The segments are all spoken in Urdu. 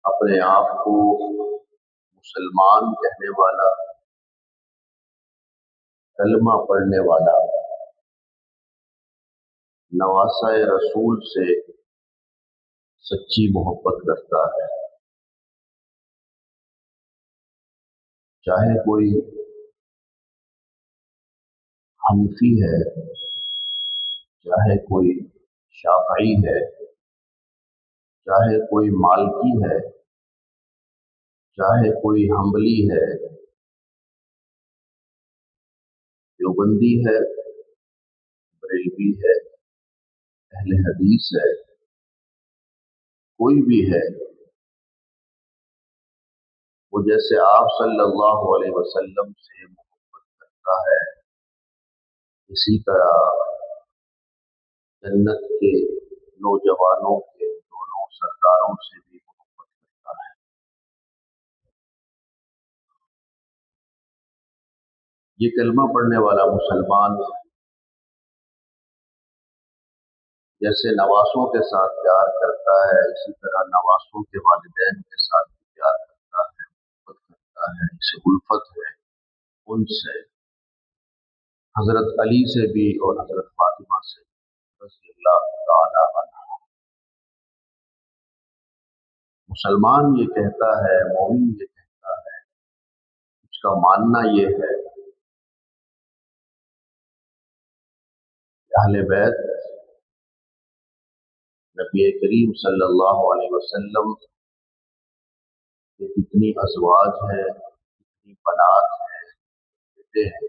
اپنے آپ کو مسلمان کہنے والا، کلمہ پڑھنے والا، نواسہ رسول سے سچی محبت کرتا ہے، چاہے کوئی حنفی ہے، چاہے کوئی شافعی ہے، چاہے کوئی مالکی ہے، چاہے کوئی حنبلی ہے، دیوبندی ہے، بریلوی ہے، اہل حدیث ہے، کوئی بھی ہے، وہ جیسے آپ صلی اللہ علیہ وسلم سے محبت کرتا ہے، اسی طرح جنت کے نوجوانوں کے دونوں سرداروں سے بھی محبت کرتا ہے۔ یہ کلمہ پڑھنے والا مسلمان جیسے نواسوں کے ساتھ پیار کرتا ہے، اسی طرح نواسوں کے والدین کے ساتھ بھی پیار کرتا ہے، محبت کرتا ہے، اسے الفت ہے ان سے، حضرت علی سے بھی اور حضرت فاطمہ سے رضی اللہ تعالی عنہ۔ مسلمان یہ کہتا ہے، مومن یہ کہتا ہے، اس کا ماننا یہ ہے کہ اہل بیت نبی کریم صلی اللہ علیہ وسلم کے جتنی ازواج ہیں، جتنی بنات ہیں، بیٹے ہیں،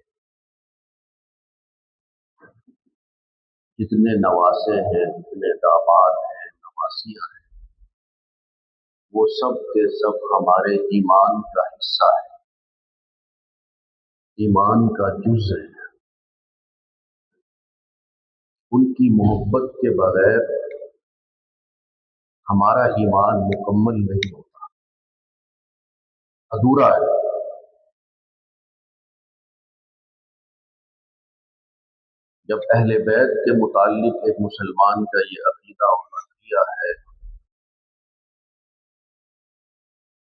جتنے نواسے ہیں، جتنے داماد ہیں، نواسیاں ہیں، وہ سب کے سب ہمارے ایمان کا حصہ ہے، ایمان کا جز ہے۔ ان کی محبت کے بغیر ہمارا ایمان مکمل نہیں ہوتا، ادھورا ہے۔ جب اہل بیت کے متعلق ایک مسلمان کا یہ عقیدہ اور نظریہ ہے،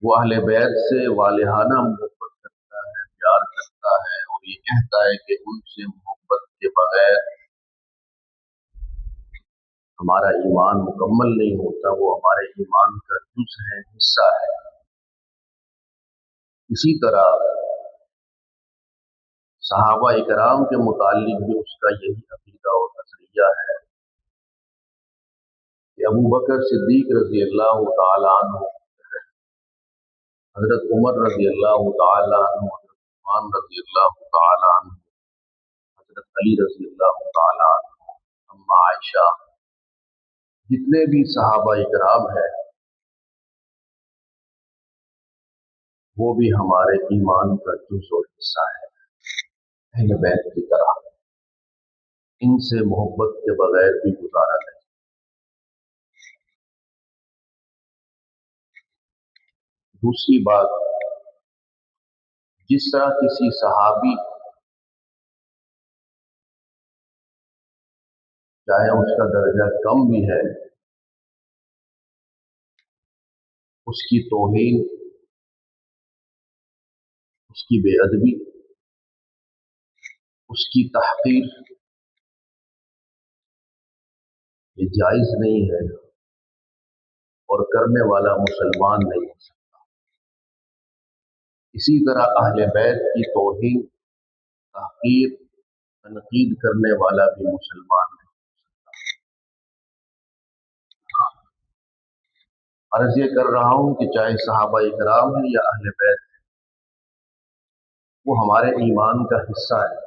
وہ اہل بیت سے والہانہ محبت کرتا ہے، پیار کرتا ہے، اور یہ کہتا ہے کہ ان سے محبت کے بغیر ہمارا ایمان مکمل نہیں ہوتا، وہ ہمارے ایمان کا جز ہے، حصہ ہے۔ اسی طرح صحابہ اکرام کے متعلق بھی اس کا یہی عقیدہ اور نظریہ ہے کہ ابو بکر صدیق رضی اللہ تعالی عنہ، حضرت عمر رضی اللہ تعالی عنہ، حضرت عثمان رضی اللہ تعالی عنہ، حضرت علی رضی اللہ تعالی عنہ، اما عائشہ، جتنے بھی صحابہ اکرام ہیں، وہ بھی ہمارے ایمان کا جز اور حصہ ہے، اہل بیت کی طرح۔ ان سے محبت کے بغیر بھی گزارا نہیں۔ دوسری بات، جس طرح کسی صحابی، چاہے اس کا درجہ کم بھی ہے، اس کی توہین، اس کی بے ادبی، اس کی تحقیر یہ جائز نہیں ہے، اور کرنے والا مسلمان نہیں ہو سکتا۔ اسی طرح اہل بیت کی توہین، تحقیر، تنقید کرنے والا بھی مسلمان نہیں ہو سکتا۔ عرض یہ کر رہا ہوں کہ چاہے صحابہ اکرام ہیں یا اہل بیت، وہ ہمارے ایمان کا حصہ ہے،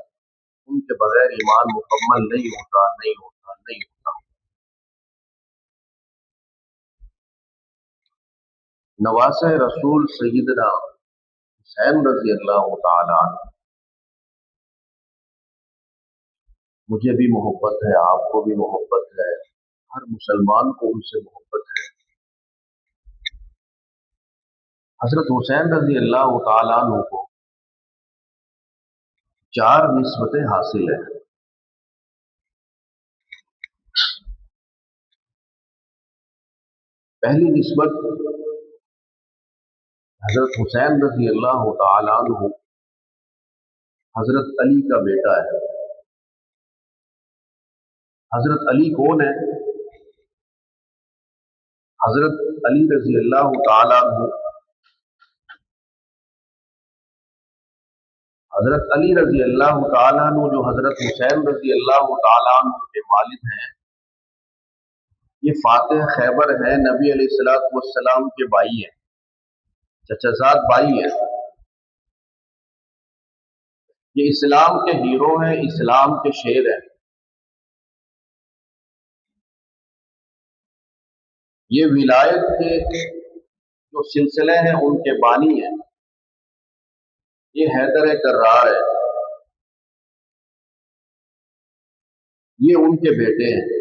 ان کے بغیر ایمان مکمل نہیں ہوتا، نہیں ہوتا، نہیں ہوتا۔ نواسہ رسول سیدنا حسین رضی اللہ تعالی عنہ، مجھے بھی محبت ہے، آپ کو بھی محبت ہے، ہر مسلمان کو ان سے محبت ہے۔ حضرت حسین رضی اللہ تعالی عنہ کو 4 نسبتیں حاصل ہیں۔ پہلی نسبت حضرت حسین رضی اللہ تعالیٰ عنہ حضرت علی کا بیٹا ہے۔ حضرت علی کون ہے؟ حضرت علی رضی اللہ تعالیٰ عنہ، حضرت علی رضی اللہ تعالیٰ عنہ جو حضرت حسین رضی اللہ تعالیٰ عنہ کے والد ہیں، یہ فاتح خیبر ہیں، نبی علیہ الصلوۃ والسلام کے بھائی ہیں، چچا زاد بھائی ہیں۔ یہ اسلام کے ہیرو ہیں، اسلام کے شیر ہیں۔ یہ ولایت کے جو سلسلے ہیں ان کے بانی ہیں۔ یہ حیدر کرار ہے، یہ ان کے بیٹے ہیں۔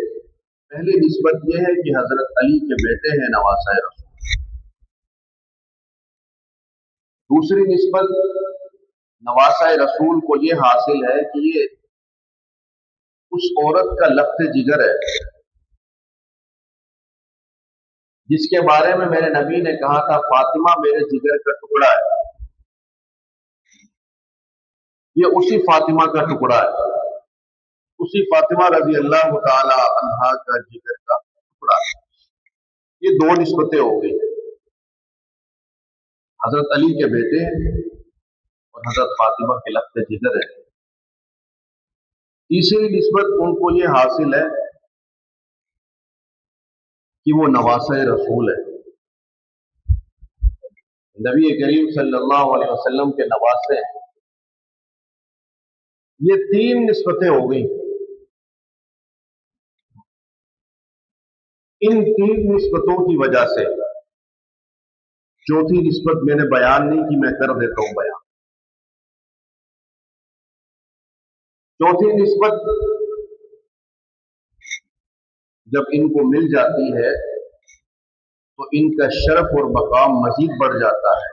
پہلی نسبت یہ ہے کہ حضرت علی کے بیٹے ہیں نواسہ رسول۔ دوسری نسبت نواسہ رسول کو یہ حاصل ہے کہ یہ اس عورت کا لخت جگر ہے جس کے بارے میں میرے نبی نے کہا تھا فاطمہ میرے جگر کا ٹکڑا ہے۔ یہ اسی فاطمہ کا ٹکڑا ہے، اسی فاطمہ رضی اللہ تعالی عنہا کا جگر کا ٹکڑا ہے۔ یہ دو نسبتیں ہو گئی، حضرت علی کے بیٹے ہیں اور حضرت فاطمہ کے لخت جگر ہے۔ تیسری نسبت ان کو یہ حاصل ہے کہ وہ نواسہ رسول ہے، نبی کریم صلی اللہ علیہ وسلم کے نواسے ہیں۔ یہ تین نسبتیں ہو گئی۔ ان تین نسبتوں کی وجہ سے چوتھی نسبت میں نے بیان نہیں کی، میں کر دیتا ہوں بیان۔ چوتھی نسبت جب ان کو مل جاتی ہے تو ان کا شرف اور مقام مزید بڑھ جاتا ہے،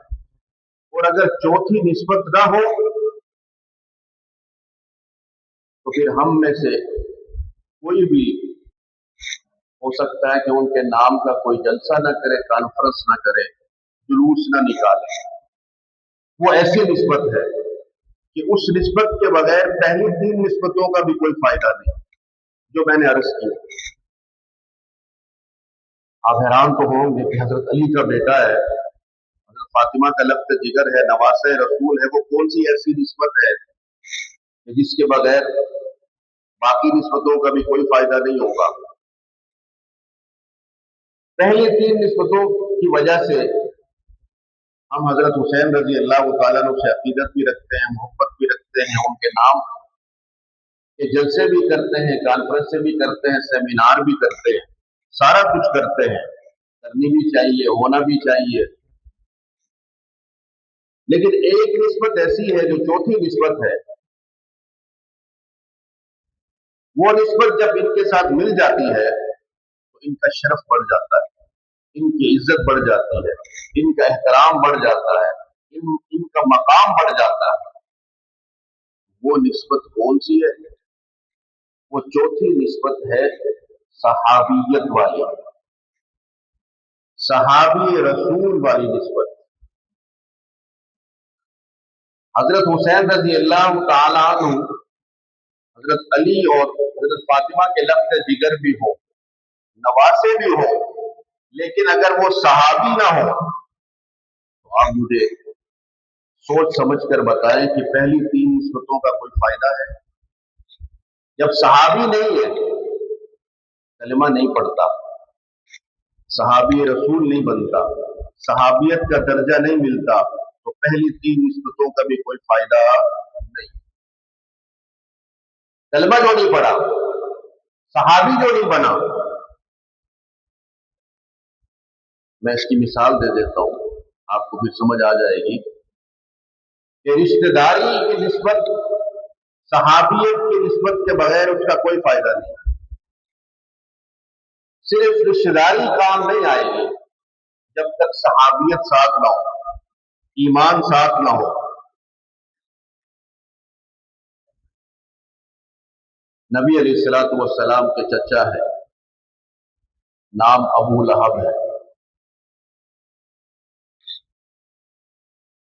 اور اگر چوتھی نسبت نہ ہو تو پھر ہم میں سے کوئی بھی ہو سکتا ہے کہ ان کے نام کا کوئی جلسہ نہ کرے، کانفرنس نہ کرے، جلوس نہ نکالے۔ وہ ایسی نسبت ہے کہ اس نسبت کے بغیر پہلی تین نسبتوں کا بھی کوئی فائدہ نہیں جو میں نے عرض کی۔ آپ حیران تو ہوں گے کہ حضرت علی کا بیٹا ہے، حضرت فاطمہ کا لخت جگر ہے، نواسہ رسول ہے، وہ کون سی ایسی نسبت ہے کہ جس کے بغیر باقی نسبتوں کا بھی کوئی فائدہ نہیں ہوگا۔ پہلی تین نسبتوں کی وجہ سے ہم حضرت حسین رضی اللہ تعالیٰ عنہ سے عقیدت بھی رکھتے ہیں، محبت بھی رکھتے ہیں، ان کے نام کے جلسے بھی کرتے ہیں، کانفرنس بھی کرتے ہیں، سیمینار بھی کرتے ہیں، سارا کچھ کرتے ہیں، کرنی بھی چاہیے، ہونا بھی چاہیے۔ لیکن ایک نسبت ایسی ہے جو چوتھی نسبت ہے، وہ نسبت جب ان کے ساتھ مل جاتی ہے تو ان کا شرف بڑھ جاتا ہے، ان کی عزت بڑھ جاتی ہے، ان کا احترام بڑھ جاتا ہے، ان کا مقام بڑھ جاتا ہے۔ وہ نسبت کون سی ہے؟ وہ چوتھی نسبت ہے صحابیت والی، صحابی رسول والی نسبت۔ حضرت حسین رضی اللہ تعالی عنہ حضرت علی اور حضرت فاطمہ کے لخت جگر بھی ہو، نواسے بھی ہو، لیکن اگر وہ صحابی نہ ہو تو آپ مجھے سوچ سمجھ کر بتائیں کہ پہلی تین نسبتوں کا کوئی فائدہ ہے؟ جب صحابی نہیں ہے، کلمہ نہیں پڑھتا، صحابی رسول نہیں بنتا، صحابیت کا درجہ نہیں ملتا، تو پہلی تین نسبتوں کا بھی کوئی فائدہ نہیں۔ کلمہ جو نہیں پڑھا، صحابی جو نہیں بنا۔ میں اس کی مثال دے دیتا ہوں، آپ کو بھی سمجھ آ جائے گی کہ رشتہ داری کی نسبت صحابیت کی نسبت کے بغیر اس کا کوئی فائدہ نہیں۔ صرف رشتہ داری کام نہیں آئے گی جب تک صحابیت ساتھ نہ ہو، ایمان ساتھ نہ ہو۔ نبی علیہ الصلوۃ والسلام کے چچا ہے، نام ابو لہب ہے۔